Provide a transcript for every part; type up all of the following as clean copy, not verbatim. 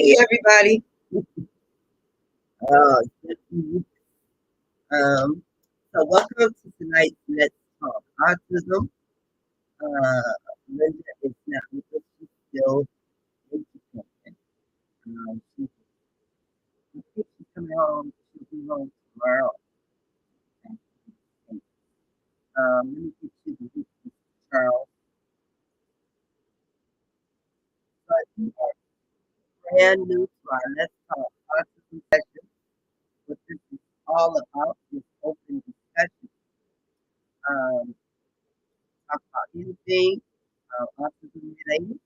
Hey, everybody. Good to meet you. So welcome to tonight's Let's Talk Autism. Linda is not with us. She's still educating. She, I think she's coming home. She'll be home tomorrow. Let me get you the week, Mr. Charles. But you are brand new to our Let's Talk Autism session. What this is all about is open discussion. Um, talk about anything autism related,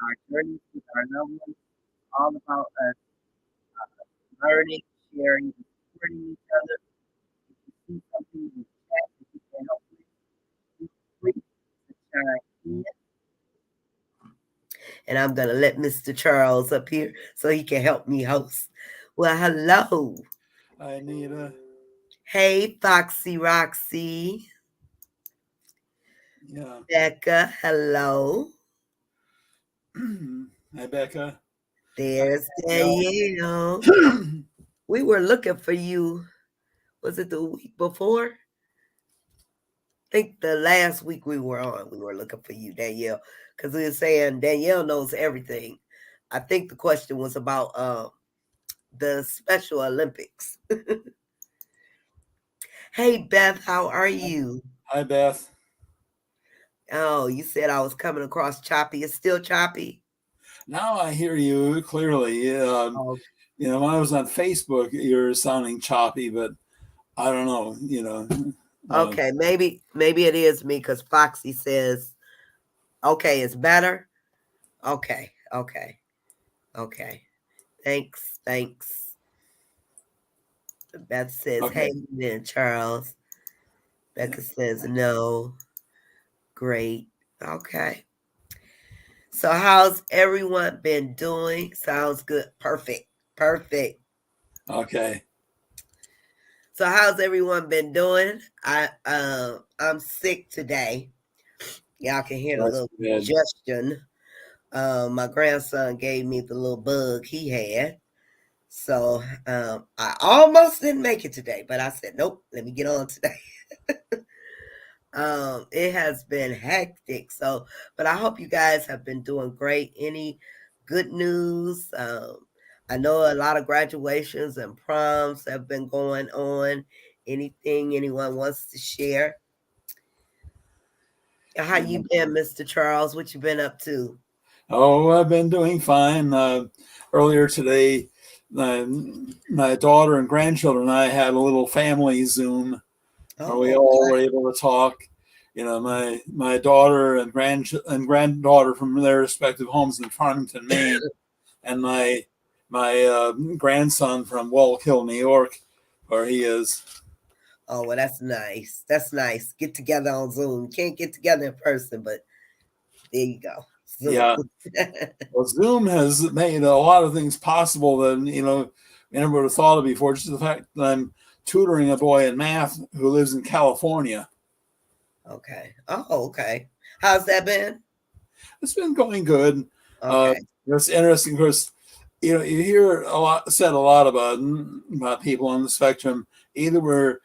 our journeys with our loved ones, all about us learning, sharing, and supporting each other. If you see something in the chat that you can help with, feel free to chime in. And I'm going to let Mr. Charles up here so he can help me host. Well, hello. Hi, Anita. Hey, Foxy Roxy. Yeah. Becca, hello. Hi, Becca. There's Danielle. We were looking for you. Was it the week before? I think the last week we were on, we were looking for you, Danielle, because we were saying Danielle knows everything. I think the question was about the Special Olympics. Hey, Beth, how are you? Hi, Beth. Oh, you said I was coming across choppy. It's still choppy? Now I hear you clearly. Oh, When I was on Facebook, you're sounding choppy, but I don't know. okay, maybe it is me because Foxy says, okay, it's better. Okay. Thanks. Beth says, Okay. hey, then Charles. Becca says no. Great. Okay. So how's everyone been doing? Sounds good. Perfect. Okay. So how's everyone been doing? I'm sick today. Y'all can hear the That's little good. congestion. My grandson gave me the little bug he had. So I almost didn't make it today, but I said, nope, let me get on today. It has been hectic. So, but I hope you guys have been doing great. Any good news? I know a lot of graduations and proms have been going on. Anything anyone wants to share? How you been, Mr. Charles? What you been up to? Oh, I've been doing fine. Earlier today, my daughter and grandchildren and I had a little family Zoom where we Oh, all okay. were able to talk. My daughter and granddaughter from their respective homes in Farmington, Maine, and my grandson from Wallkill, New York, where he is. Oh, well, that's nice. That's nice. Get together on Zoom. Can't get together in person, but there you go. Zoom. Yeah, well, Zoom has made a lot of things possible that we never would have thought of before. Just the fact that I'm tutoring a boy in math who lives in California. Okay. Oh, okay. How's that been? It's been going good. Uh, Okay. it's interesting because you hear a lot about people on the spectrum. Either we're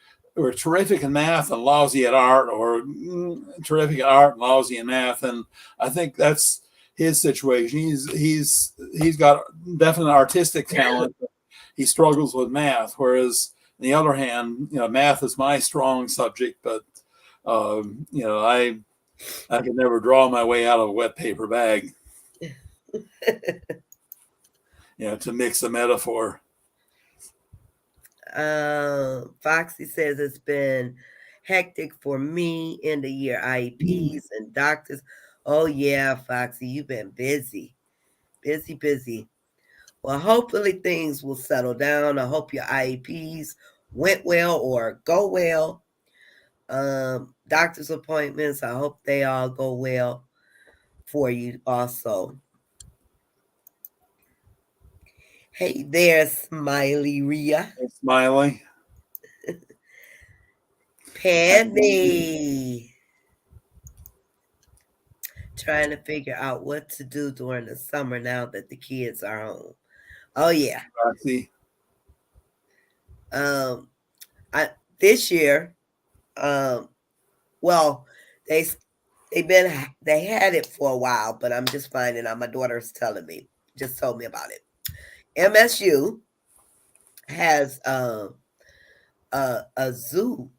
terrific in math and lousy at art, or terrific at art and lousy in math. And I think that's his situation. He's got definite artistic talent. He struggles with math, whereas on the other hand, math is my strong subject, but I could never draw my way out of a wet paper bag. To mix a metaphor. Foxy says it's been hectic for me in the year. IEPs and doctors. Oh yeah, Foxy, you've been busy. Busy. Well, hopefully things will settle down. I hope your IEPs went well or go well. Doctor's appointments, I hope they all go well for you also. Hey there, Smiley Rhea. Smiley. Penny. trying to figure out what to do during the summer now that the kids are home. Oh yeah. See, Um, I this year, um, well, they they had it for a while, but I'm just finding out. My daughter's telling me, just told me about it. MSU has a zoo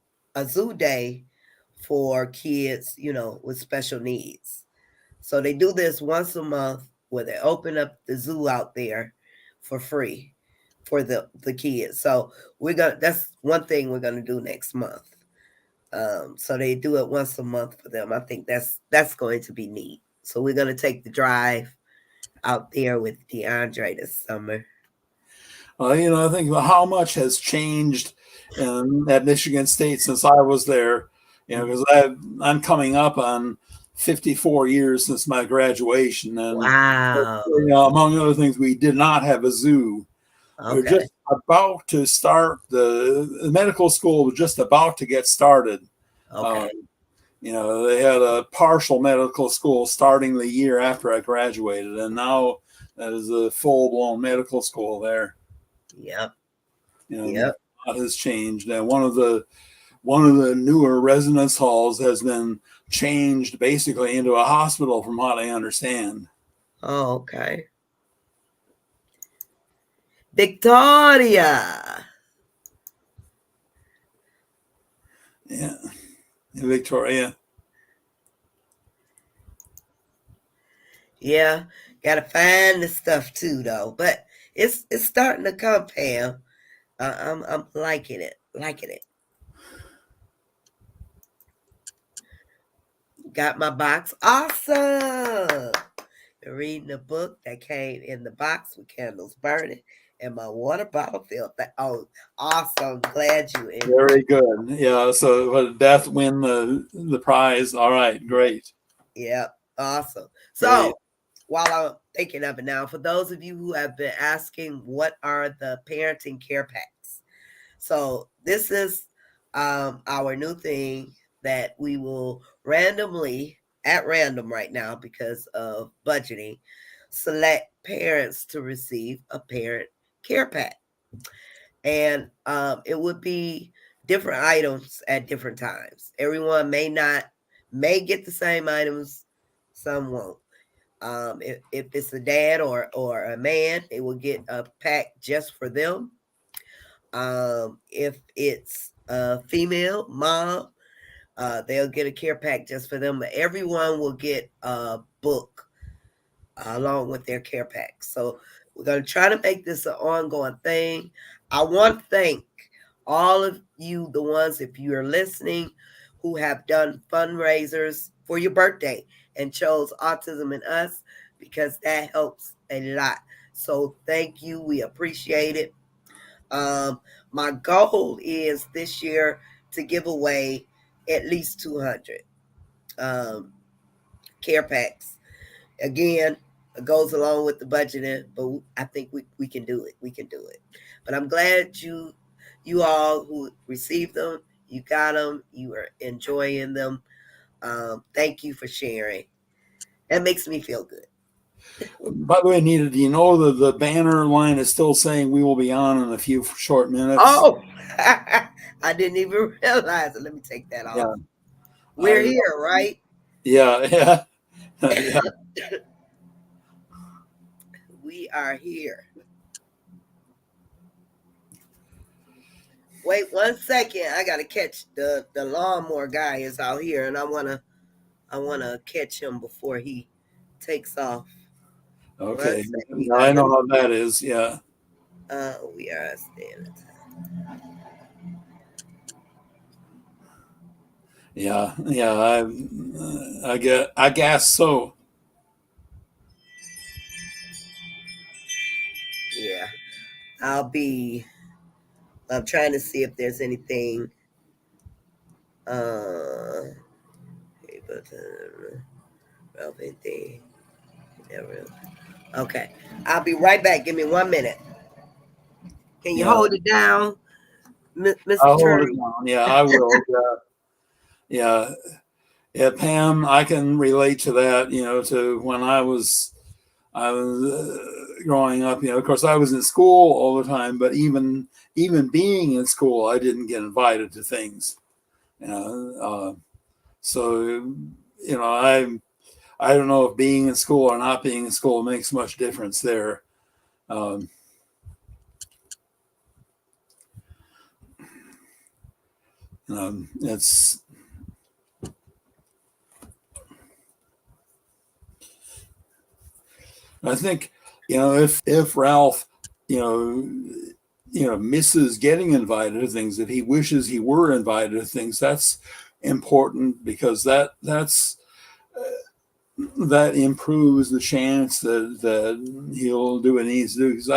day for kids, with special needs. So they do this once a month where they open up the zoo out there for free for the kids. So that's one thing we're gonna do next month. So they do it once a month for them. I think that's going to be neat. So we're gonna take the drive out there with DeAndre this summer. I think about how much has changed at Michigan State since I was there. Because I'm coming up on 54 years since my graduation, and Wow. among other things, we did not have a zoo. We were Okay. just about to start the medical school was just about to get started. Okay. Um, they had a partial medical school starting the year after I graduated, and now that is a full blown medical school there. Yep. Yep. A lot has changed, and one of the newer residence halls has been changed basically into a hospital, from what I understand. Oh, okay. Victoria. Yeah, Victoria. Yeah. Gotta find the stuff too, though. But it's starting to come, Pam. I'm liking it. Liking it. Got my box. Awesome. Been reading a book that came in the box with candles burning and my water bottle filled. Oh, awesome. Glad you enjoyed. Very good. Yeah. So Beth win the prize. All right. Great. Yep. Awesome. Great. So while I'm thinking of it now, for those of you who have been asking, what are the parenting care packs? So this is our new thing that we will randomly, at random right now because of budgeting, select parents to receive a parent care pack. And it would be different items at different times. Everyone may get the same items, some won't. If it's a dad or a man, they will get a pack just for them. If it's a female mom, they'll get a care pack just for them. But everyone will get a book along with their care pack. So we're going to try to make this an ongoing thing. I want to thank all of you, the ones, if you're listening, who have done fundraisers for your birthday and chose Autism and Us, because that helps a lot. So thank you. We appreciate it. Um, my goal is this year to give away at least 200 um, care packs. Again, it goes along with the budgeting, but I think we can do it. We can do it. But I'm glad you all who received them, you got them, you are enjoying them. Thank you for sharing. That makes me feel good. By the way, Nita, do you know that the banner line is still saying we will be on in a few short minutes? Oh, I didn't even realize it. Let me take that off. Yeah. We're I, here, right? yeah. Yeah. Yeah. We are here. Wait 1 second. I gotta catch the lawnmower guy is out here, and I wanna catch him before he takes off. One Okay. second. Yeah, I know how that is. Yeah. We are staying. Yeah. Yeah. I guess so. Yeah, I'll be. I'm trying to see if there's anything. Uh, relevant thing. Never. Okay, I'll be right back. Give me 1 minute. Can you Yeah. hold it down, I'll Mr. hold it Turtle? down. Yeah, I will. Yeah. Yeah. Yeah, Pam, I can relate to that. To when I was growing up. Of course, I was in school all the time, but even being in school, I didn't get invited to things. You know, so I don't know if being in school or not being in school makes much difference there. Um, it's I think if Ralph you know misses getting invited to things, if he wishes he were invited to things, that's important because that improves the chance that he'll do what he needs to do. Because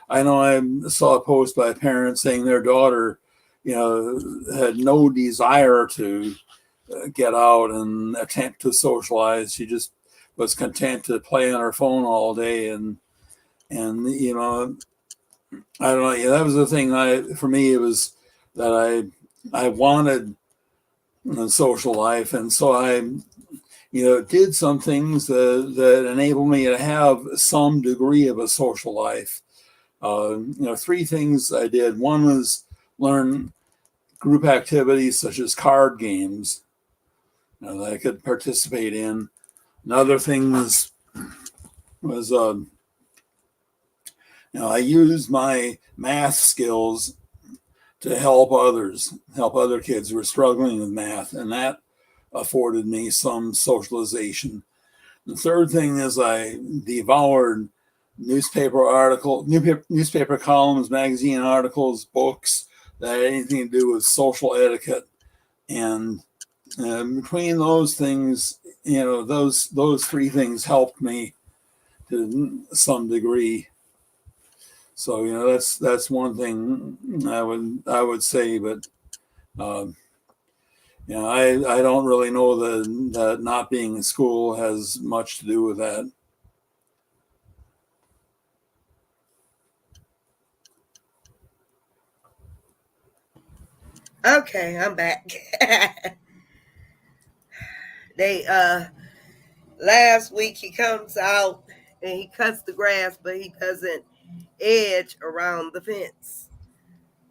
I know I saw a post by a parent saying their daughter, had no desire to get out and attempt to socialize. She just was content to play on her phone all day, and I don't know. Yeah, that was the thing. For me, it was that I wanted a social life, and so I did some things that enabled me to have some degree of a social life. Three things I did. One was learn group activities such as card games that I could participate in. Another thing was I used my math skills to help other kids who were struggling with math, and that afforded me some socialization. The third thing is I devoured newspaper columns, magazine articles, books that had anything to do with social etiquette. And between those things, those three things helped me to some degree. So that's one thing I would say, but um, I don't really know that not being in school has much to do with that. Okay, I'm back. They last week he comes out and he cuts the grass, but he doesn't edge around the fence.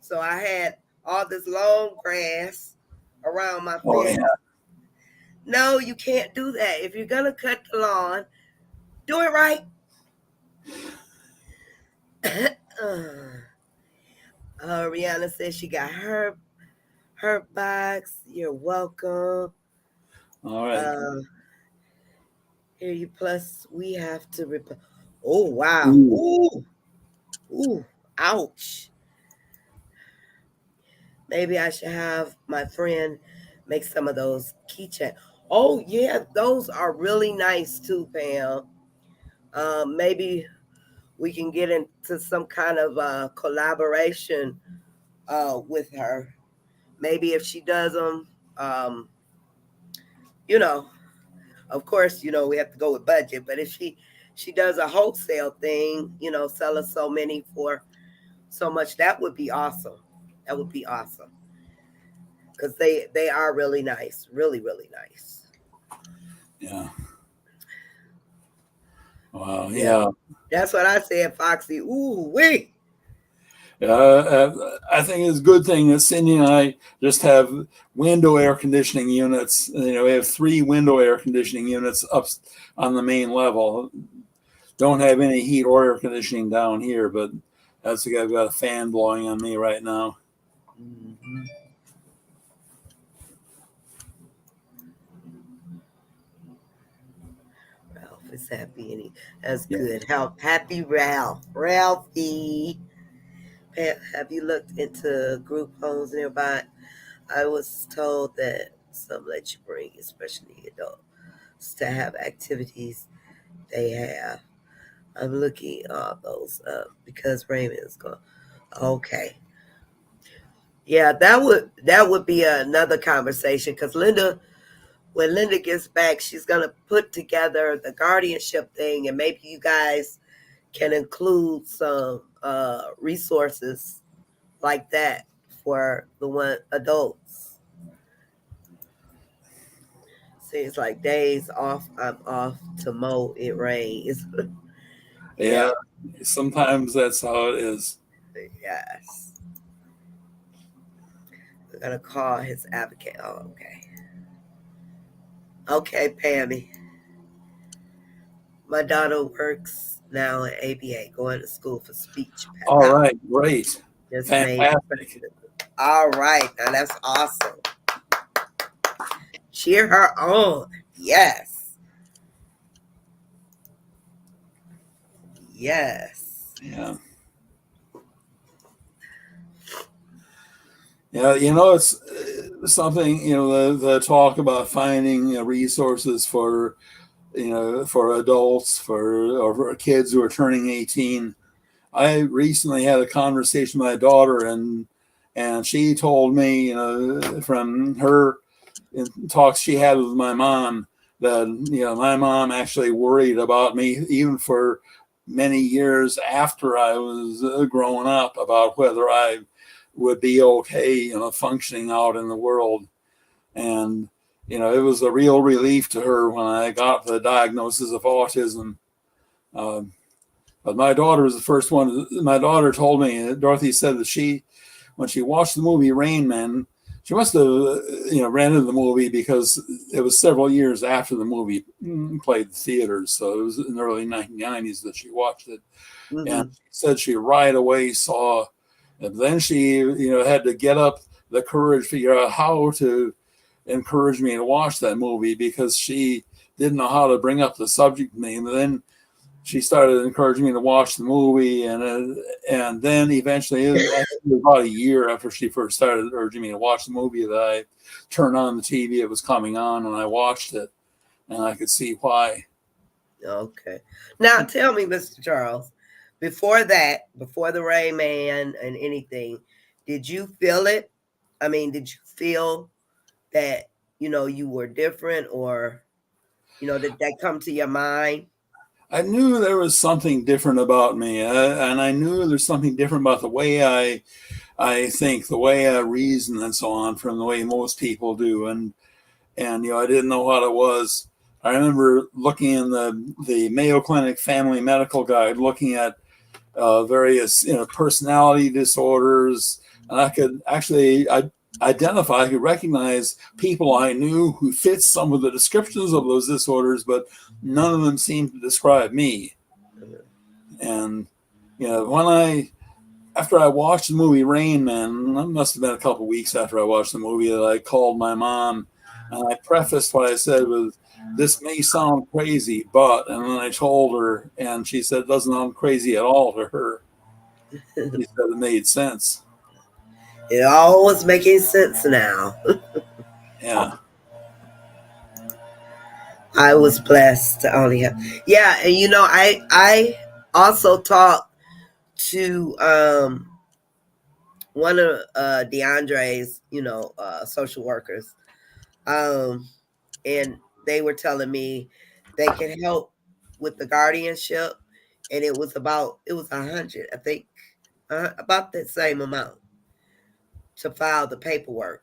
So I had all this long grass around my Oh yeah, fence. No, you can't do that. If you're gonna cut the lawn, do it right. Rihanna says she got her box. You're welcome. all right. Uh, Here you plus we have to Oh wow. Ooh, Ooh. Ooh. Ouch. Maybe I should have my friend make some of those keychains. Oh yeah, those are really nice too, Pam. Maybe we can get into some kind of collaboration with her. Maybe if she does them, um, you know, of course, we have to go with budget. But if she does a wholesale thing, sell us so many for so much, that would be awesome. That would be awesome because they are really nice, really really nice. yeah. Wow. Yeah, Yeah. that's what I said, Foxy. Ooh wee. I think it's a good thing that Cindy and I just have window air conditioning units. We have three window air conditioning units up on the main level. Don't have any heat or air conditioning down here, but that's like I've got a fan blowing on me right now. Mhm. Ralph is happy and that's Yeah. good. Happy Ralph, Ralphie. Have you looked into group homes nearby? I was told that some let you bring, especially adults, to have activities they have. I'm looking all those up because Raymond is going. Okay, yeah, that would be another conversation because when Linda gets back, she's gonna put together the guardianship thing, and maybe you guys can include some resources like that for the one adults. Seems like days off, I'm off. Tomorrow it rains. Yeah, Yeah, sometimes that's how it is. yes. We're gonna call his advocate. Oh, okay. Okay, Pammy. My daughter works now at ABA, going to school for speech All pathology. right, great, Just made fantastic. all right. Now that's awesome. Cheer her on. Yes. Yes. Yeah, yeah. You know, it's something. You know, the talk about finding resources for for adults or for kids who are turning 18. I recently had a conversation with my daughter, and she told me, from her talks she had with my mom, that my mom actually worried about me even for many years after I was growing up, about whether I would be okay, functioning out in the world. And it was a real relief to her when I got the diagnosis of autism. Um, but my daughter was the first one. My daughter told me, Dorothy said that when she watched the movie Rain Man, she must have, rented the movie because it was several years after the movie played the theaters. So it was in the early 1990s that she watched it. And Mm-hmm. she said she right away saw, and then she, had to get up the courage, figure out how to encourage me to watch that movie, because she didn't know how to bring up the subject to me. And then she started encouraging me to watch the movie, and then eventually, I think it was about a year after she first started urging me to watch the movie, that I turned on the TV. It was coming on, and I watched it, and I could see why. Okay. Now tell me, Mr. Charles, before that, before the Rain Man and anything, did you feel it? I mean, did you feel that, you were different, or, did that come to your mind? I knew there was something different about me, and I knew there's something different about the way I think, the way I reason, and so on, from the way most people do. And I didn't know what it was. I remember looking in the Mayo Clinic Family Medical Guide, looking at various personality disorders, and I could actually I could recognize people I knew who fit some of the descriptions of those disorders, but none of them seemed to describe me. And when after I watched the movie Rain Man, it must have been a couple of weeks after I watched the movie, that I called my mom, and I prefaced what I said with, "This may sound crazy, but," and then I told her, and she said it doesn't sound crazy at all to her. She said it made sense. It all was making sense now. Yeah, I was blessed to only have. Yeah, and I also talked to one of DeAndre's, social workers. Um and they were telling me they can help with the guardianship, and it was 100, I think, about that same amount to file the paperwork.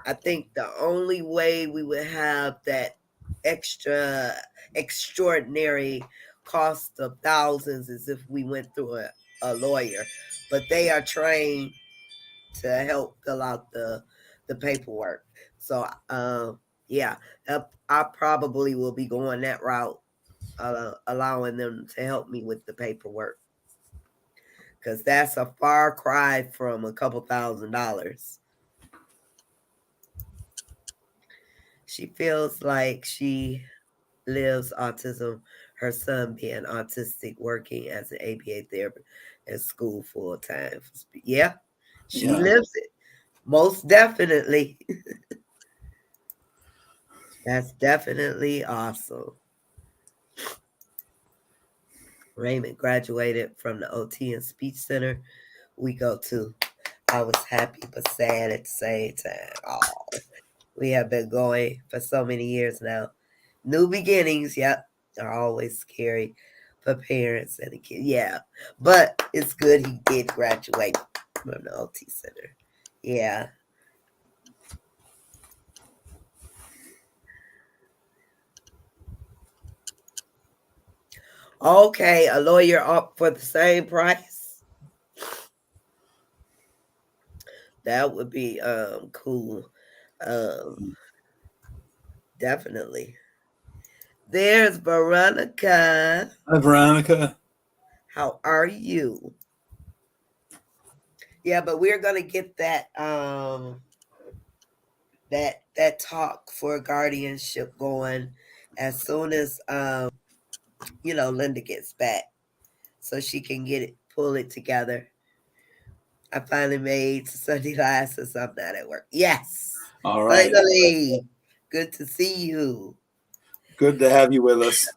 I think the only way we would have that extra extraordinary cost of thousands is if we went through a lawyer, but they are trained to help fill out the paperwork. So yeah, I probably will be going that route, allowing them to help me with the paperwork, because that's a far cry from a couple $1,000s. She feels like she lives autism, her son being autistic, working as an ABA therapist at school full time. Yeah, she yeah, lives it. Most definitely. That's definitely awesome. Raymond graduated from the OT and Speech Center we go to. I was happy but sad at the same time. Oh, we have been going for so many years now. New beginnings, yep, are always scary for parents and the kids. Yeah, but it's good he did graduate from the OT Center. Yeah. Okay, a lawyer up for the same price. That would be cool. Um, definitely. There's Veronica. Hi, Veronica. How are you? Yeah, but we're gonna get that talk for guardianship going as soon as Linda gets back, so she can pull it together. I finally made Sunday glasses. I'm not at work. Yes, All right. finally. Good to see you. Good to have you with us.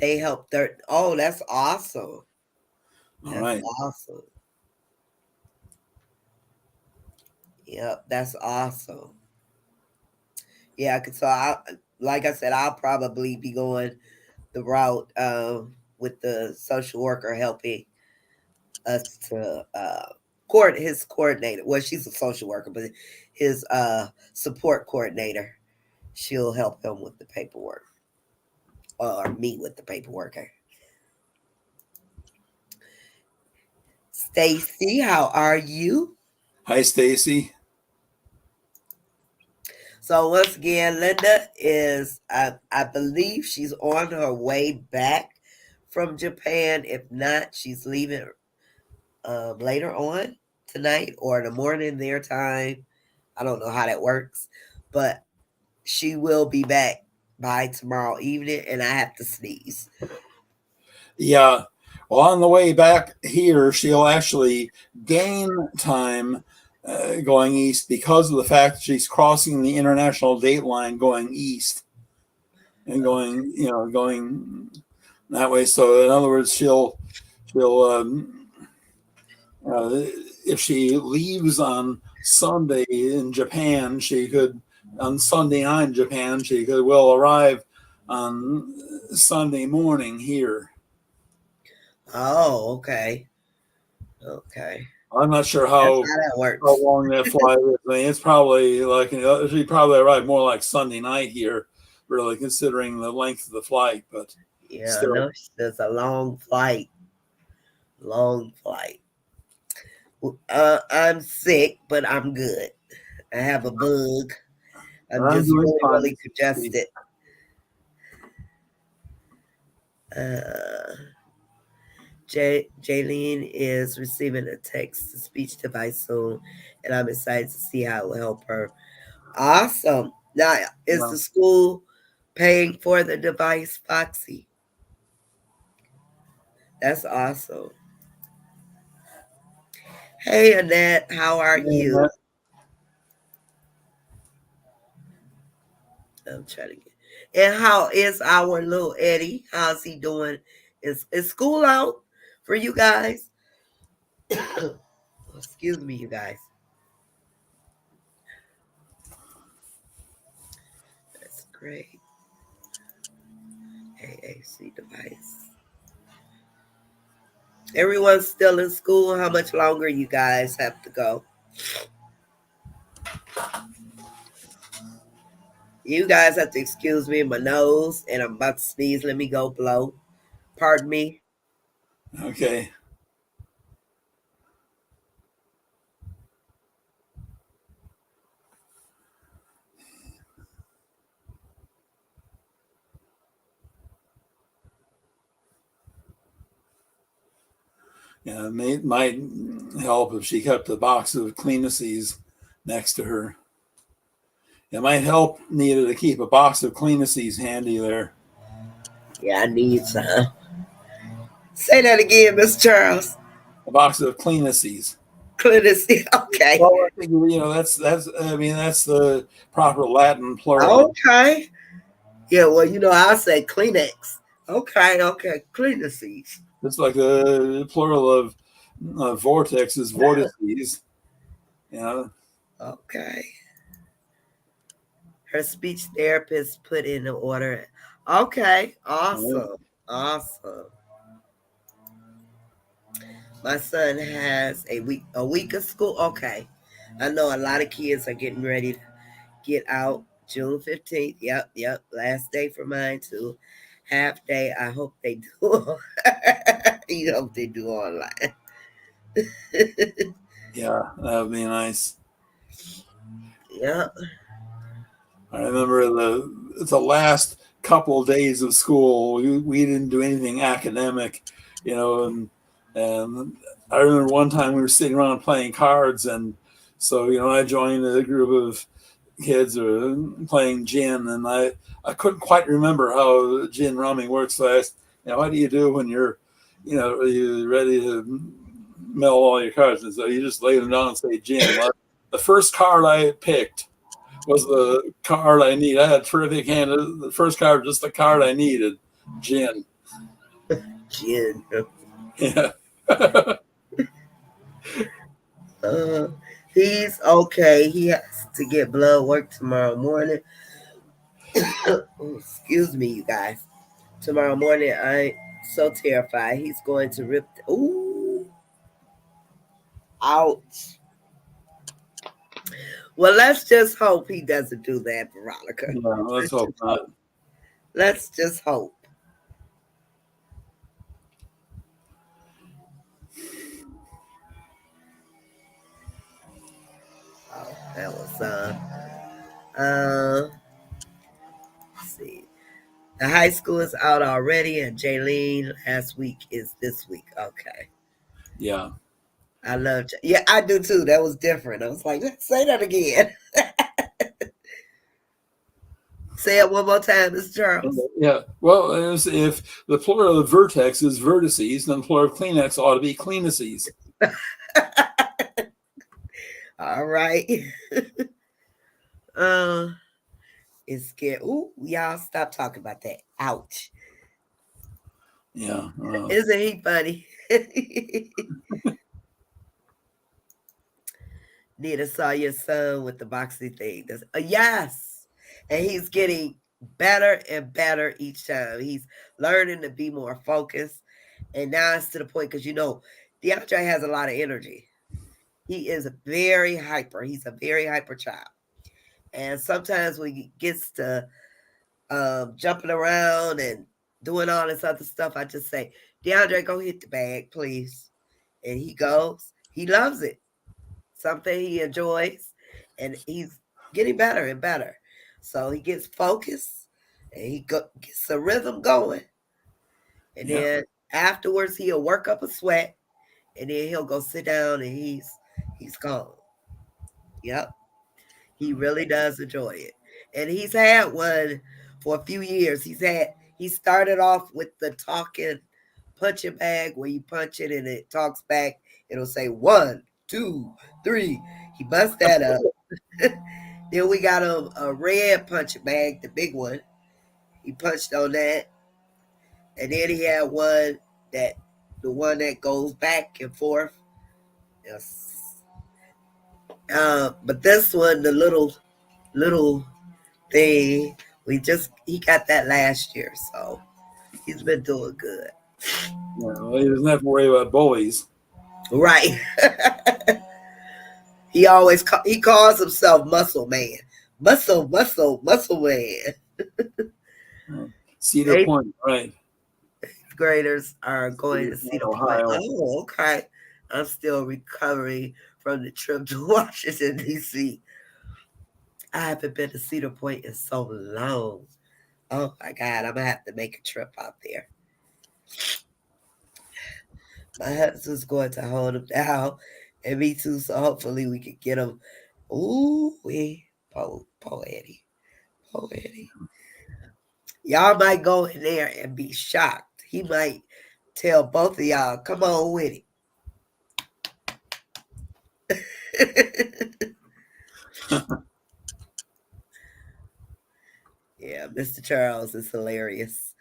They helped their. Oh, that's awesome. All That's right. awesome. Yep, that's awesome. Yeah, so like I said, I'll probably be going the route with the social worker helping us to his coordinator. Well, she's a social worker, but his support coordinator, she'll help him with the paperwork or me with the paperwork. Stacy, how are you? Hi, Stacy. So once again, Linda is, I believe she's on her way back from Japan. If not, she's leaving later on tonight or in the morning their time. I don't know how that works, but she will be back by tomorrow evening, and I have to sneeze. Yeah. Well, on the way back here, she'll actually gain time going east because of the fact she's crossing the international date line going east and going that way. So, in other words, she'll uh, if she leaves on Sunday in Japan, she could on Sunday night in Japan, she could will arrive on Sunday morning here. Oh, okay, okay. I'm not sure That's how how that how works. long that flight is. I mean, it's probably like she probably arrived more like Sunday night here, really considering the length of the flight. But Yeah, still, no, it's a long flight. Long flight. I'm sick, but I'm good. I have a bug. I'm I'm just doing really, fine. really congested. Uh, Jaylene is receiving a text to speech device soon, and I'm excited to see how it will help her. Awesome. Now, is Well, the school paying for the device, Foxy? That's awesome. Hey, Annette, how are and you? I'm trying to get. And how is our little Eddie? How's he doing? Is school out for you guys? Excuse me, you guys. That's great. AAC device. Everyone's still in school. How much longer you guys have to go? You guys have to excuse me, my nose, and I'm about to sneeze. Let me go blow. Pardon me. okay, yeah, it might help if she kept a box of Cleanaces next to her. It might help Nita to keep a box of Cleanaces handy there. Yeah, I need some. Say that again, Miss Charles. A box of Cleanaces. Clemency. Okay. Well, I think that's I mean that's the proper Latin plural. Okay. Yeah, well, I'll say Kleenex. Okay, okay. Kleenexes. It's like the plural of vortex is vortices. You know, Okay. Her speech therapist put in the order. Okay. Awesome. Awesome. My son has a week of school. Okay. I know a lot of kids are getting ready to get out. June 15th. Yep, yep. Last day for mine too. Half day. I hope they do. You hope they do online. Yeah, that would be nice. Yep. I remember the last couple of days of school, we didn't do anything academic, and I remember one time we were sitting around playing cards, and so I joined a group of kids were playing gin, and I couldn't quite remember how gin rummy works. So I asked, what do you do when you're ready to mill all your cards? And so you just lay them down and say gin. Well, the first card I picked was the card I need. I had a terrific hand. The first card, just the card I needed, gin. Gin. Yeah. Uh, he's okay. He has to get blood work tomorrow morning. Oh, excuse me, you guys. Tomorrow morning, I'm so terrified. He's going to rip. Ooh, ouch. Well, let's just hope he doesn't do that, Veronica. Yeah, let's Let's hope just not. hope. Let's just hope. Oh, that was let's see. The high school is out already, and Jaylene last week is this week. Okay. Yeah. I love, yeah, I do too. That was different. I was like, let's say that again. Say it one more time, Mr. Charles. Yeah. Well, if the plural of vertex is vertices, then the plural of Kleenex ought to be cleanices. All right. uh, it's scary. Ooh, y'all stop talking about that. Ouch. Yeah. Isn't he funny? Nita saw your son with the boxing thing. Yes. And he's getting better and better each time. He's learning to be more focused. And now it's to the point because DeAndre has a lot of energy. He is very hyper. He's a very hyper child. And sometimes when he gets to jumping around and doing all this other stuff, I just say, DeAndre, go hit the bag, please. And he goes. He loves it. Something he enjoys. And he's getting better and better. So he gets focused and gets a rhythm going. And Yeah. then afterwards, he'll work up a sweat and then he'll go sit down and he's gone. Yep. He really does enjoy it. And he's had one for a few years. He started off with the talking punching bag where you punch it and it talks back. It'll say 1, 2, 3. He busts that up. Then we got a red punching bag, the big one. He punched on that. And then he had that the one that goes back and forth. Yes. But this one, the little thing, he got that last year, so he's been doing good. Yeah. Well, he doesn't have to worry about bullies. Right. He calls himself Muscle Man. Muscle Man. Cedar Eighth Point, right? graders are going Cedar to Point, Cedar Point. Ohio. Oh, okay. I'm still recovering from the trip to Washington, D.C. I haven't been to Cedar Point in so long. Oh my God, I'm gonna have to make a trip out there. My husband's going to hold him down, and me too. So hopefully we can get him. Ooh, poor Eddie, poor Eddie. Y'all might go in there and be shocked. He might tell both of y'all, "Come on with it." Yeah, Mr. Charles is hilarious.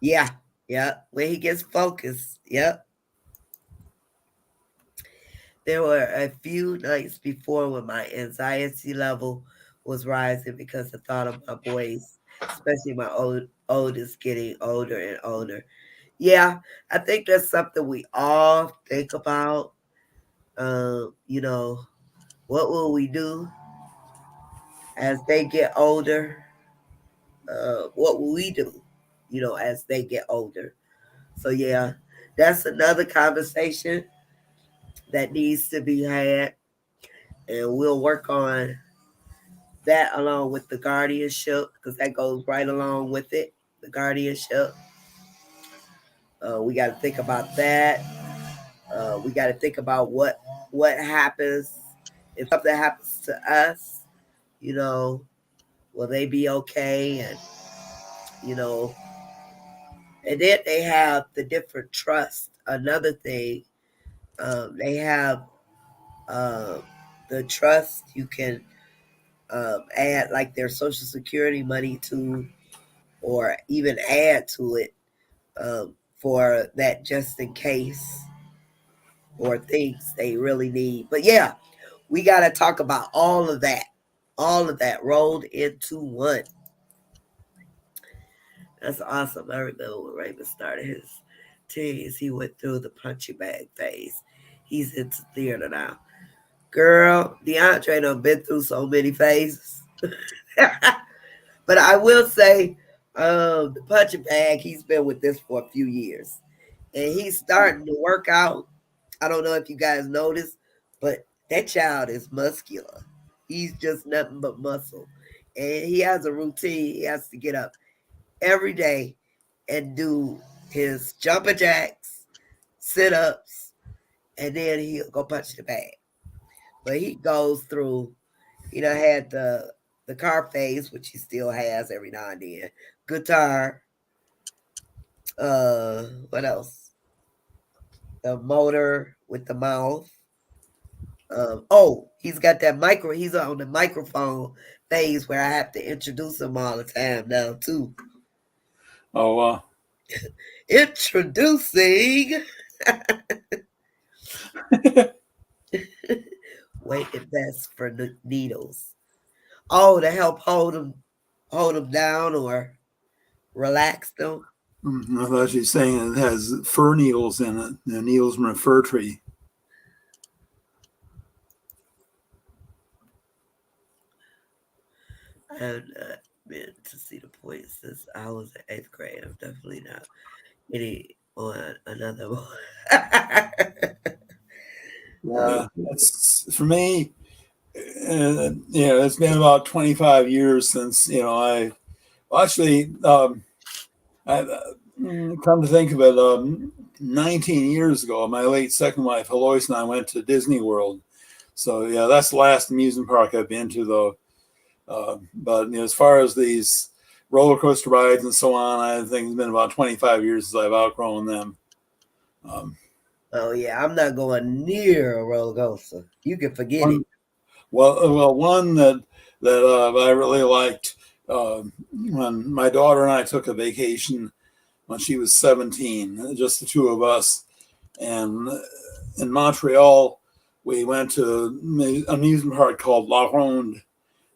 Yeah, yeah. When he gets focused, yep. There were a few nights before when my anxiety level was rising because the thought of my boys, especially my oldest, getting older and older. Yeah, I think that's something we all think about. You know, What will we do as they get older? What will we do, as they get older? So, yeah, that's another conversation that needs to be had. And we'll work on that along with the guardianship because that goes right along with it. The guardianship. We got to think about that. We got to think about what happens if something happens to us. You know, will they be okay? And you know, and then they have the different trust. Another thing, they have um, the trust you can add like their social security money to, or even add to it for that just in case or things they really need. But yeah, we got to talk about all of that rolled into one. That's awesome. I remember when Raymond started his teens, he went through the punching bag phase. He's into theater now. Girl, DeAndre done been through so many phases. But I will say, the punching bag, he's been with this for a few years. And he's starting to work out. I don't know if you guys noticed, but that child is muscular. He's just nothing but muscle. And he has a routine. He has to get up every day and do his jumping jacks, sit ups, and then he'll go punch the bag. But he goes through, had the car phase, which he still has every now and then. Guitar, what else? The motor with the mouth. He's got that micro. He's on the microphone phase where I have to introduce him all the time now too. Oh, Introducing weighted vest for needles. Oh, to help hold them down or relax them. I thought you were saying it has fir needles in it. The needles from a fir tree. I'm not meant to see the point since I was in eighth grade. I'm definitely not any on another one. Yeah, it's for me. It's been about 25 years since I well, actually I come to think of it, 19 years ago, my late second wife Eloise and I went to Disney World. So yeah, that's the last amusement park I've been to, though. But as far as these roller coaster rides and so on, I think it's been about 25 years since I've outgrown them. Um, Oh yeah, I'm not going near a roller coaster. You can forget it. one, one that I really liked, when my daughter and I took a vacation when she was 17, just the two of us, and in Montreal, we went to an amusement park called La Ronde,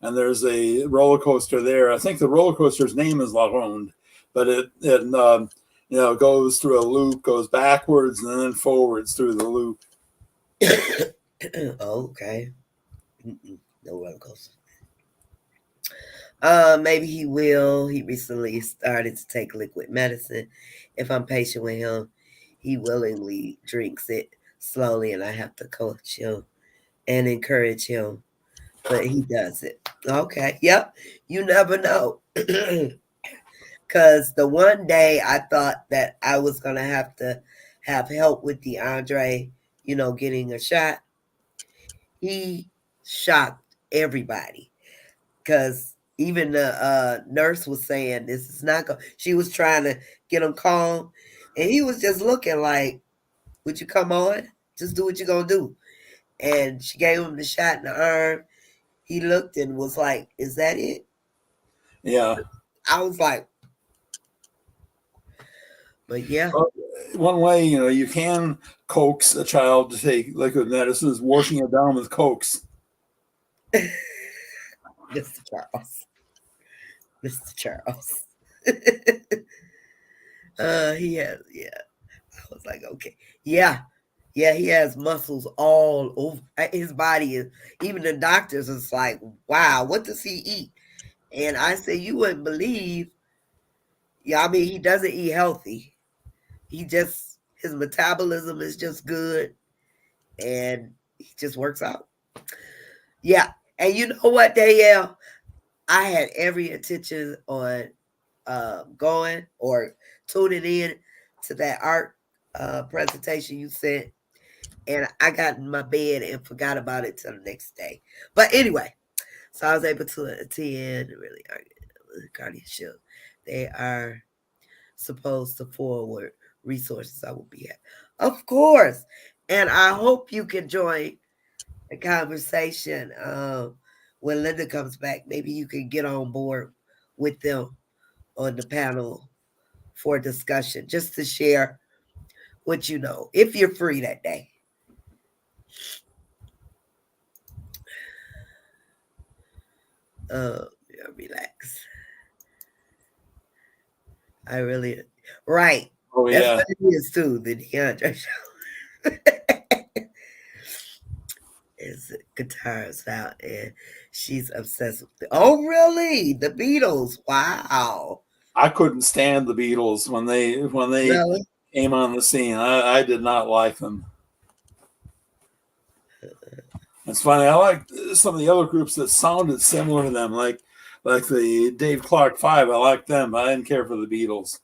and there's a roller coaster there. I think the roller coaster's name is La Ronde, but it goes through a loop, goes backwards and then forwards through the loop. Okay. No roller coaster. Maybe he will. He recently started to take liquid medicine. If I'm patient with him, he willingly drinks it slowly, and I have to coach him and encourage him. But he does it. Okay. Yep. You never know. Because the one day I thought that I was going to have help with DeAndre, getting a shot, he shocked everybody. Because even the nurse was saying, this is not going she was trying to get him calm. And he was just looking like, would you come on? Just do what you're going to do. And she gave him the shot in the arm. He looked and was like, is that it? Yeah. I was like, but yeah. Well, one way you can coax a child to take liquid medicine is washing it down with cokes. Mr. Charles. Mr. Charles. He has, yeah. I was like, okay. Yeah. Yeah, he has muscles all over his body. Is even the doctors is like, wow, what does he eat? And I said, you wouldn't believe. Yeah, I mean, he doesn't eat healthy. He just his metabolism is just good, and he just works out. Yeah, and you know what, Danielle? I had every intention on going or tuning in to that art presentation you sent, and I got in my bed and forgot about it till the next day. But anyway, so I was able to attend really guardianship. They are supposed to forward resources I will be at. Of course. And I hope you can join the conversation when Linda comes back. Maybe you can get on board with them on the panel for discussion, just to share what you know, if you're free that day. Yeah, relax. I really, right. Oh That's yeah, what it is too, the DeAndre show. His guitarist out and she's obsessed with it. Oh really? The Beatles. Wow. I couldn't stand the Beatles when they Really? came on the scene. I did not like them. It's funny. I like some of the other groups that sounded similar to them, like the Dave Clark Five. I liked them, but I didn't care for the Beatles.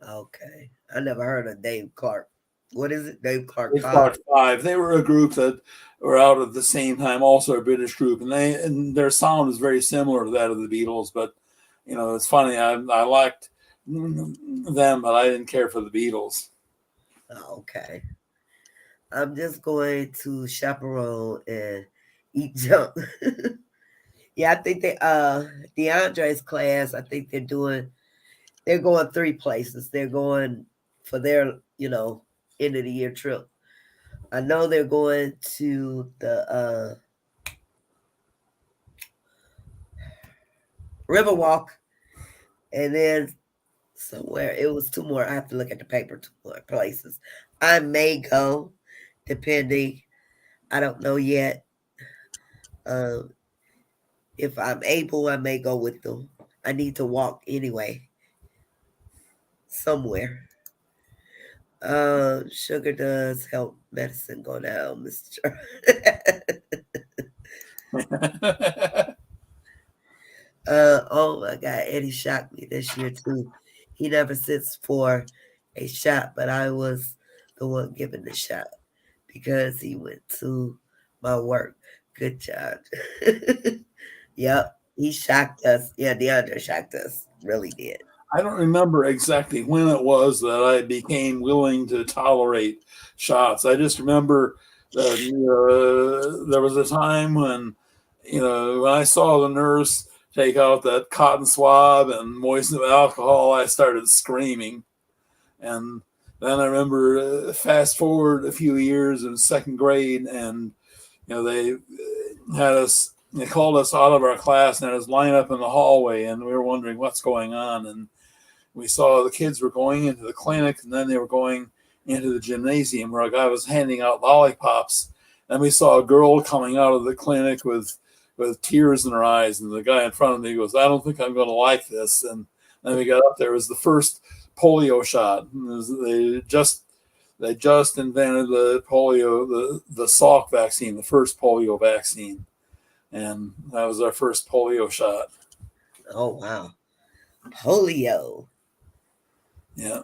Okay. I never heard of Dave Clark. What is it? Dave Clark Dave 5. Clark Five. They were a group that were out at the same time, also a British group, and their sound is very similar to that of the Beatles. But it's funny. I liked them, but I didn't care for the Beatles. Oh, okay. I'm just going to chaperone and eat junk. Yeah, I think DeAndre's class, I think they're going 3 places. They're going for their, end of the year trip. I know they're going to the Riverwalk, and then somewhere it was 2 more. I have to look at the paper. 2 more places. I may go, depending. I don't know yet. Um, if I'm able, I may go with them. I need to walk anyway, somewhere. Sugar does help medicine go down, Mr. Oh my God, Eddie shocked me this year too. He never sits for a shot, but I was the one giving the shot because he went to my work. Good job. Yep, he shocked us. Yeah, DeAndre shocked us. Really did. I don't remember exactly when it was that I became willing to tolerate shots. I just remember that there was a time when I saw the nurse take out that cotton swab and moisten it with alcohol, I started screaming. And then I remember fast forward a few years in second grade, and they they called us out of our class and had us line up in the hallway, and we were wondering what's going on. And we saw the kids were going into the clinic, and then they were going into the gymnasium where a guy was handing out lollipops. And we saw a girl coming out of the clinic with tears in her eyes, and the guy in front of me goes, "I don't think I'm going to like this." And then we got up there. It was the first polio shot. They just invented the polio, the Salk vaccine, the first polio vaccine, and that was our first polio shot. Oh wow, polio. Yeah.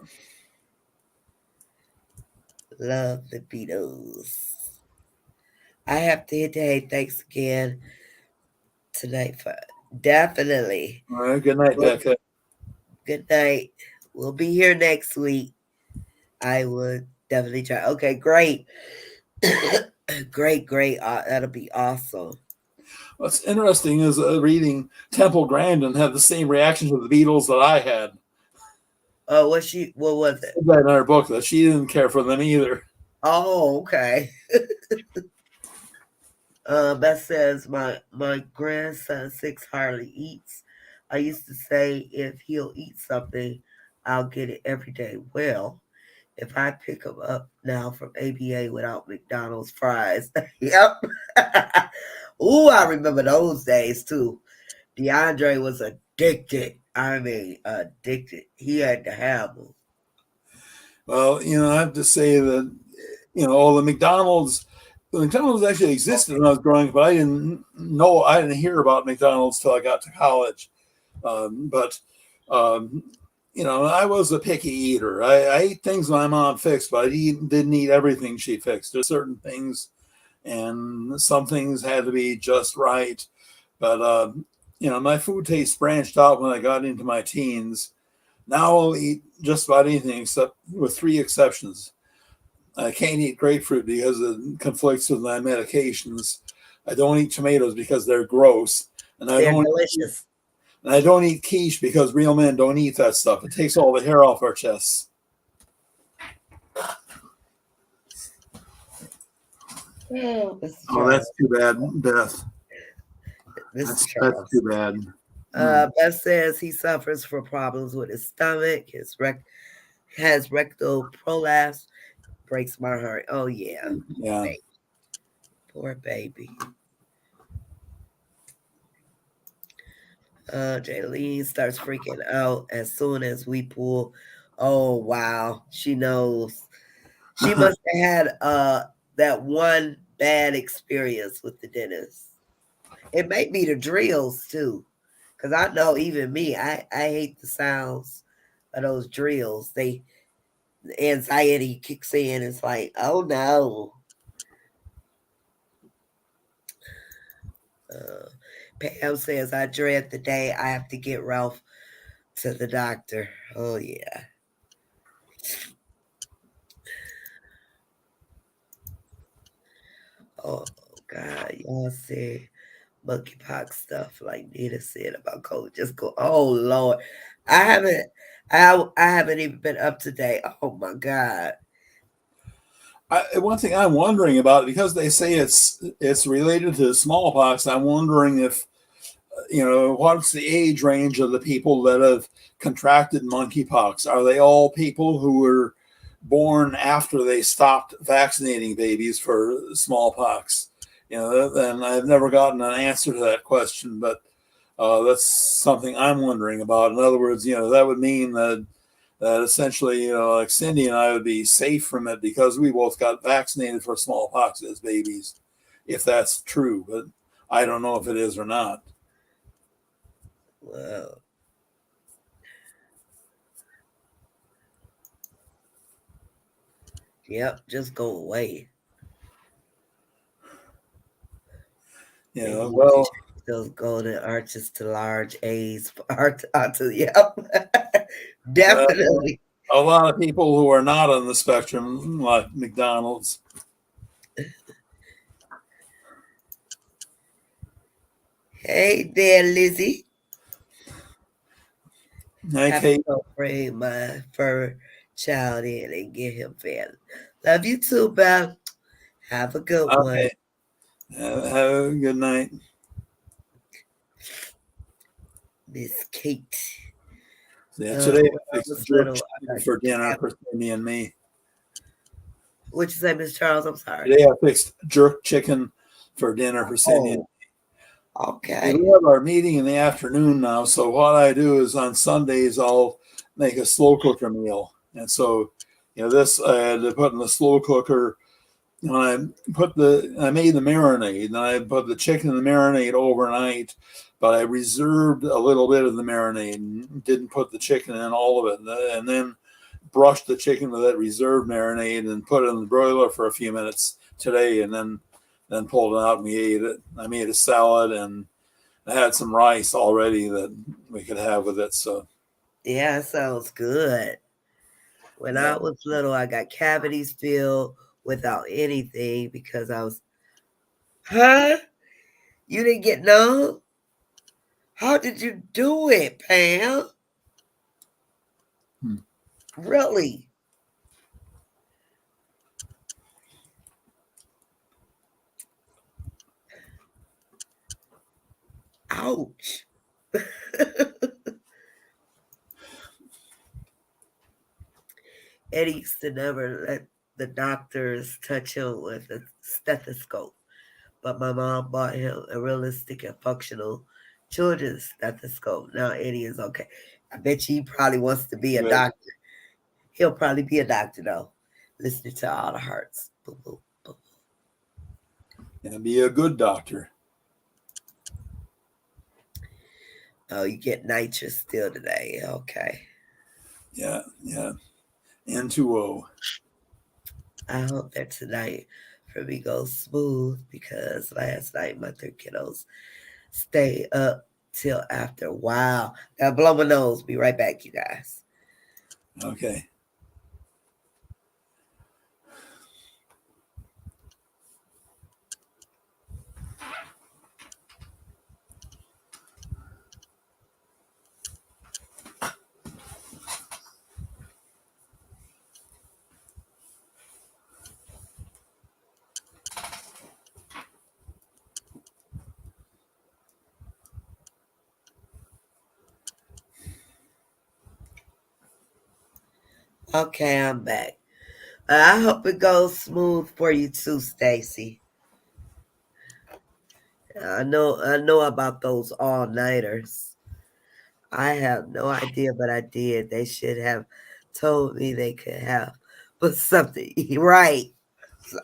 Love the Beatles. I have to hit the hay. Thanks again tonight for definitely. All right. Good night, Well, Becca. good night. We'll be here next week. I would definitely try. Okay, great. Great, great. That'll be awesome. What's interesting is reading Temple Grandin had the same reaction to the Beatles that I had. What was it? Said that in our book that she didn't care for them either. Oh, okay. That says my grandson 6 hardly eats. I used to say if he'll eat something, I'll get it every day. Well, If I pick them up now from ABA without McDonald's fries, yep. Ooh, I remember those days too. DeAndre was addicted. I mean, addicted. He had to have them. Well, I have to say that the McDonald's actually existed when I was growing up, but I didn't hear about McDonald's till I got to college. But um, I was a picky eater. I ate things my mom fixed, but didn't eat everything she fixed. There's certain things, and some things had to be just right. But my food taste branched out when I got into my teens. Now I'll eat just about anything except with three exceptions. I can't eat grapefruit because it conflicts with my medications. I don't eat tomatoes because they're gross, and They're delicious. I don't eat quiche because real men don't eat that stuff. It takes all the hair off our chests. Oh, Mr. Oh, that's Charles. too bad, Beth. Mr. That's Charles. too bad. Hmm. Beth says he suffers from problems with his stomach. Has rectal prolapse. Breaks my heart. Oh yeah, Yeah. baby. Poor baby. Jaylene starts freaking out as soon as we pull. Oh wow, she knows. She must have had that one bad experience with the dentist. It may be the drills too, because I know even me, I hate the sounds of those drills. The anxiety kicks in. It's like, oh no. Uh, Pam says, I dread the day I have to get Ralph to the doctor. Oh yeah. Oh God, y'all said monkeypox stuff like Nina said about COVID. Just go. Oh Lord, I haven't. I haven't even been up to date. Oh my God. One thing I'm wondering about, because they say it's related to smallpox, I'm wondering if what's the age range of the people that have contracted monkeypox? Are they all people who were born after they stopped vaccinating babies for smallpox? And I've never gotten an answer to that question, but that's something I'm wondering about. In other words, that would mean that essentially, like Cindy and I would be safe from it because we both got vaccinated for smallpox as babies, if that's true. But I don't know if it is or not. Well, yep. Just go away. Maybe Yeah, you should well, change those golden arches to large A's for art. Yep. well, Definitely. a lot of people who are not on the spectrum, like McDonald's. Hey there, Lizzie. Have to Okay, go bring my fur child in and get him fed. Love you too, Belle. Have a good one. okay. Have a good night. Miss Kate. Yeah, today When I I fixed was jerk little, I chicken got for dinner cab. for Cindy and me. What'd you say, Miss Charles? I'm sorry. Today I fixed jerk chicken for dinner for Cindy and Oh, we okay. have our meeting in the afternoon now. So what I do is on Sundays I'll make a slow cooker meal, and so this I had to put in the slow cooker. When I made the marinade, and I put the chicken in the marinade overnight, but I reserved a little bit of the marinade and didn't put the chicken in all of it, and then brushed the chicken with that reserved marinade and put it in the broiler for a few minutes today, and then pulled it out and we ate it. I made a salad and I had some rice already that we could have with it. So Yeah, sounds good. When yeah, I was little, I got cavities filled without anything because I was, huh? You didn't get none? How did you do it, Pam? hmm. Really? Ouch. Eddie used to never let the doctors touch him with a stethoscope, but my mom bought him a realistic and functional children's stethoscope. Now Eddie is okay. I bet you he probably wants to be a Good. doctor. He'll probably be a doctor though, listening to all the hearts. Boom, boom, boom. And be a good doctor. Oh, you get nitrous still today. Okay. Yeah, yeah. N2O. I hope that tonight for me goes smooth because last night my three kiddos stayed up till after. Wow. Gotta blow my nose. Be right back, you guys. Okay. Okay, I'm back. I hope it goes smooth for you too, Stacy. I know about those all nighters. I have no idea, but I did. They should have told me they could have put something right.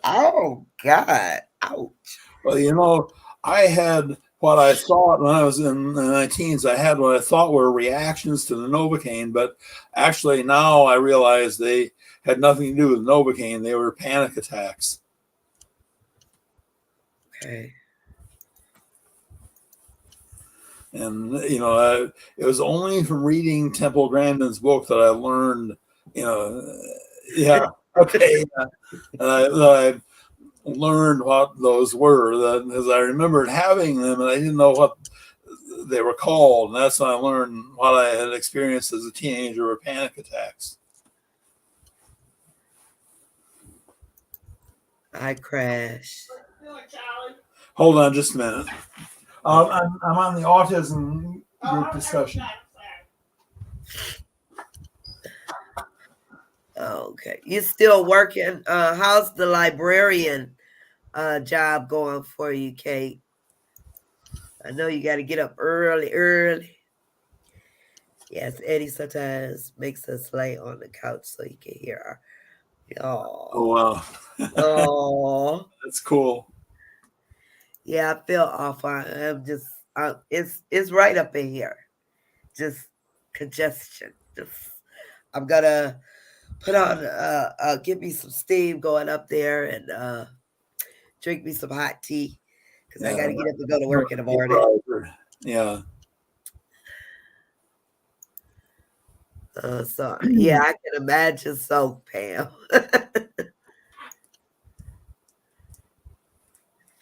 Oh God. Ouch. Well, I had what I thought when I was in my teens. I had what I thought were reactions to the Novocaine, but actually now I realize they had nothing to do with Novocaine. They were panic attacks. Okay. And it was only from reading Temple Grandin's book that I learned, yeah, okay, that I learned what those were. Because I remembered having them, and I didn't know what they were called. And that's when I learned what I had experienced as a teenager were panic attacks. I crashed. Hold on just a minute. I'm on the autism group discussion. Okay. You still working? How's the librarian job going for you, Kate? I know you got to get up early, early. Yes, Eddie sometimes makes us lay on the couch so he can hear our. Oh, Oh, wow. oh, That's cool. yeah. I feel off. I'm just. It's right up in here. Just congestion. Just. I'm gonna put on. Get me some steam going up there and drink me some hot tea because I Yeah. got to get up and go to work in the morning. Yeah. So yeah, I can imagine so, Pam.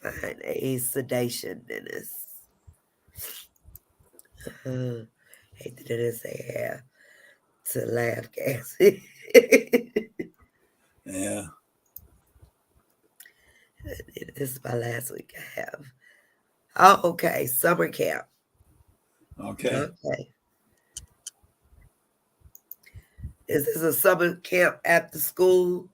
Find a sedation dentist. Hate that it say have to laugh gas. Yeah. This is my last week I have. Oh, okay. Summer camp. Okay. Okay. Is this a summer camp at the school?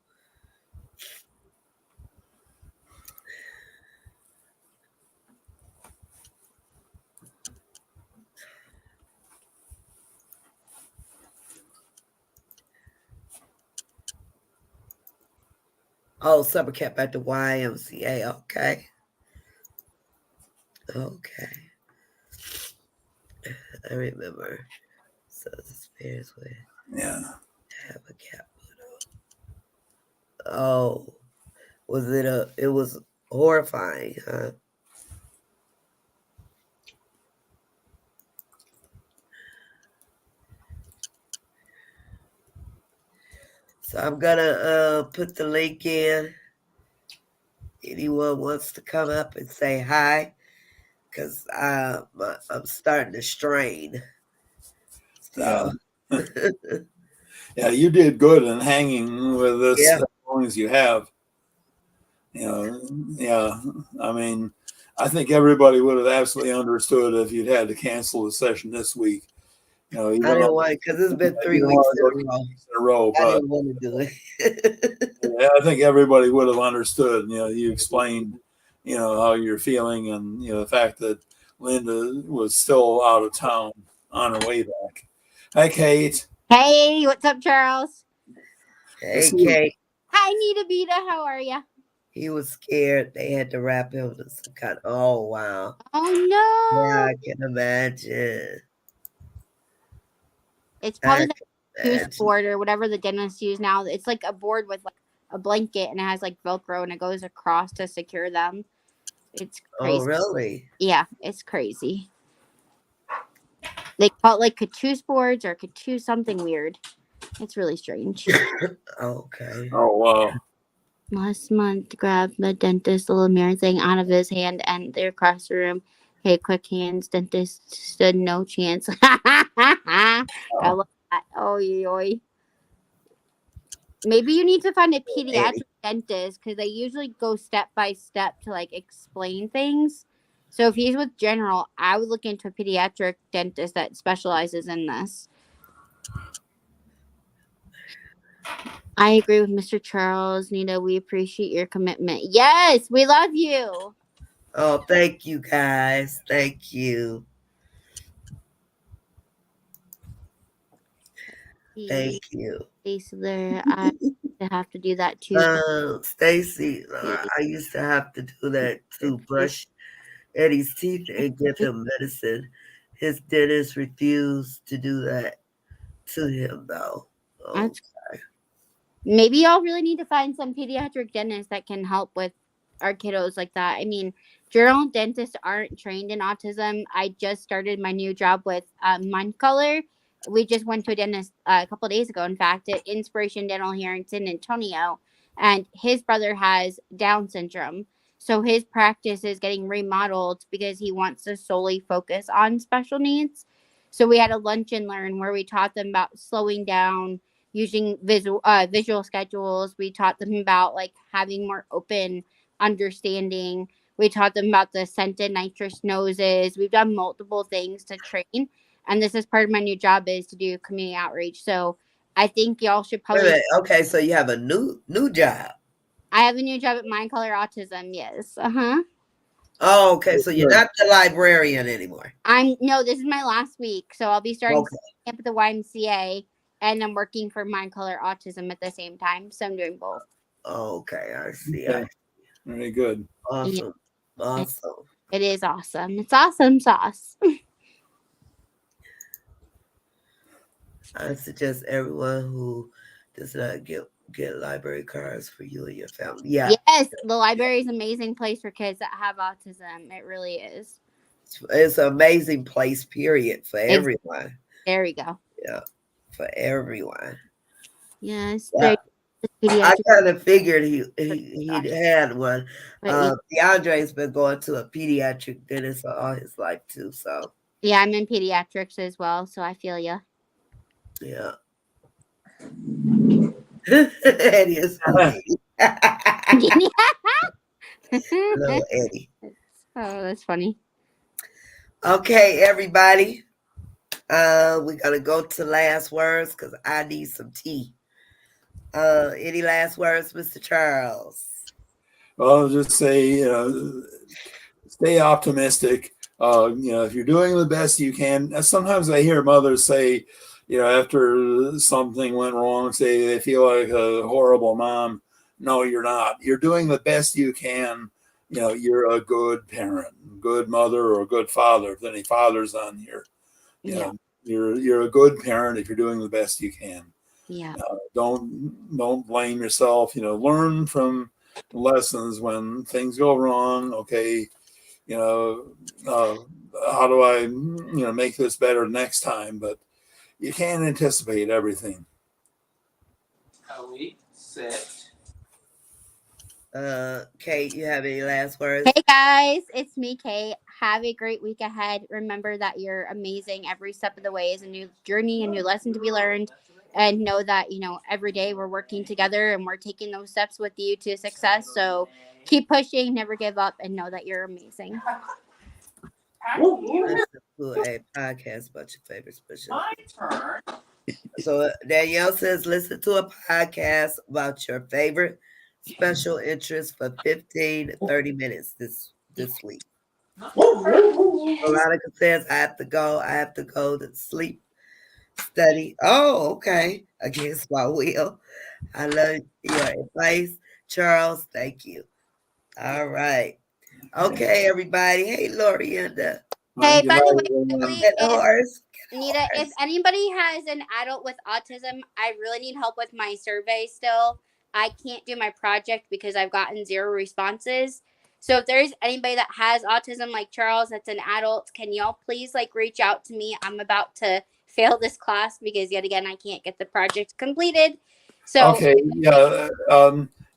Oh, summer camp at the YMCA. Okay. Okay. I remember. So the spirits would Yeah. have a cap put on. Oh, was it a? It was horrifying, huh? So I'm gonna put the link in. Anyone wants to come up and say hi? Because I'm starting to strain. Yeah. So Yeah. You did good in hanging with this yeah, as long as you have. Yeah. I mean, I think everybody would have absolutely understood if you'd had to cancel the session this week. You've I been didn't on, want it because it's been you 3 don't weeks want to in go a row. 2 weeks in a row, I but didn't want to do it. yeah, I think everybody would have understood. You explained, how you're feeling, and the fact that Linda was still out of town on her way back. Hi, Kate. Hey, what's up, Charles? Good to Hey, see you. Kate. Hi, Nita Beta. How are you? He was scared. They had to wrap him with some kind. Oh wow. Oh Yeah, no! I can imagine. It's I probably the can juice imagine. board or whatever the dentists use now. It's like a board with like a blanket and it has like Velcro and it goes across to secure them. It's Oh crazy. really? Yeah, it's crazy. They call it like Catus boards or Catus something weird. It's really strange. Okay. Oh wow. Last month, grabbed the dentist little mirror thing out of his hand and they're across the room. Hey, quick hands. Dentist stood no chance. I Wow. love that. Oh, yoy. Maybe you need to find a Oh, Eddie. pediatric dentist because they usually go step by step to like explain things. So if he's with general, I would look into a pediatric dentist that specializes in this. I agree with Mr. Charles. Nita, we appreciate your commitment. Yes, we love you. Oh, thank you guys. Thank you. Thank you. There, I have to do that too. Stacy, I used to have to do that to brush Eddie's teeth and give him medicine. His dentist refused to do that to him, though. Oh, That's maybe y'all really need to find some pediatric dentists that can help with our kiddos like that. I mean, general dentists aren't trained in autism. I just started my new job with Mind Color. We just went to a dentist a couple of days ago, in fact, at Inspiration Dental here in San Antonio. And his brother has Down syndrome. So his practice is getting remodeled because he wants to solely focus on special needs. So we had a lunch and learn where we taught them about slowing down, using visual schedules. We taught them about like having more open understanding. We taught them about the scented nitrous noses. We've done multiple things to train, and this is part of my new job is to do community outreach. So I think y'all should wait a probably. minute. Okay, so you have a new job. I have a new job at Mind Color Autism. Yes. Uh huh. Oh, okay, so you're Good. not the librarian anymore. I'm no. This is my last week, so I'll be starting Okay. camp at the YMCA, and I'm working for Mind Color Autism at the same time. So I'm doing both. Okay, I see. Okay. Very good. Yeah, Awesome. Awesome. it is awesome. It's awesome sauce. I suggest everyone who does not get library cards for you and your family. Yeah, Yes, the library is an amazing place for kids that have autism. It really is. it's an amazing place, period, for Ex- everyone. there we go. Yeah, for everyone. Yes, Yeah, there I pediatric kind of figured for he autism. had one. But yeah, DeAndre's been going to a pediatric dentist all his life too. So yeah, I'm in pediatrics as well, so I feel you. yeah, Eddie is funny. Little Eddie. Oh, that's funny. Okay, everybody. We're gonna go to last words because I need some tea. Any last words, Mr. Charles? Well, I'll just say, stay optimistic. If you're doing the best you can, sometimes I hear mothers say, after something went wrong, say they feel like a horrible mom. No, you're not. You're doing the best you can. You're a good parent, good mother, or a good father. If any fathers on here, you Yeah, know, you're a good parent if you're doing the best you can. yeah, Don't blame yourself. Learn from lessons when things go wrong. Okay, you know, how do I make this better next time? But you can't anticipate everything. Kate, you have any last words? hey guys, it's me, Kate. Have a great week ahead. Remember that you're amazing. Every step of the way is a new journey, a new lesson to be learned. And know that, every day we're working together and we're taking those steps with you to success. So keep pushing, never give up, and know that you're amazing. Listen to a podcast about your favorite special. So Danielle says, listen to a podcast about your favorite special interest for 15 to 30 minutes this week. Veronica says, I have to go. I have to go to sleep study. Oh, okay. Against my will. I love your advice, Charles. Thank you. All right. Okay, everybody. Hey, Lorienda. Hey, by the way, Goodbye, Julie, Get a if horse. Nita, if anybody has an adult with autism, I really need help with my survey still. I can't do my project because I've gotten 0 responses. So if there's anybody that has autism like Charles that's an adult, can y'all please like reach out to me? I'm about to fail this class because yet again I can't get the project completed. So okay, yeah,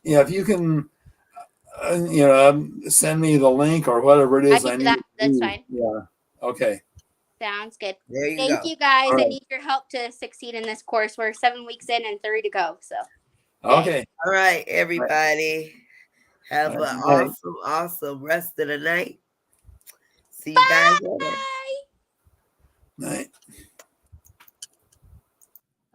if you can, send me the link or whatever it I is can I do need that. to That's do. fine. Yeah. Okay. Sounds good. There you Thank go. you guys. All I right. need your help to succeed in this course. We're 7 weeks in and 3 to go. So yay. Okay. All right, All right. everybody. Have All an right. awesome rest of the night. See you guys later. Bye. Night.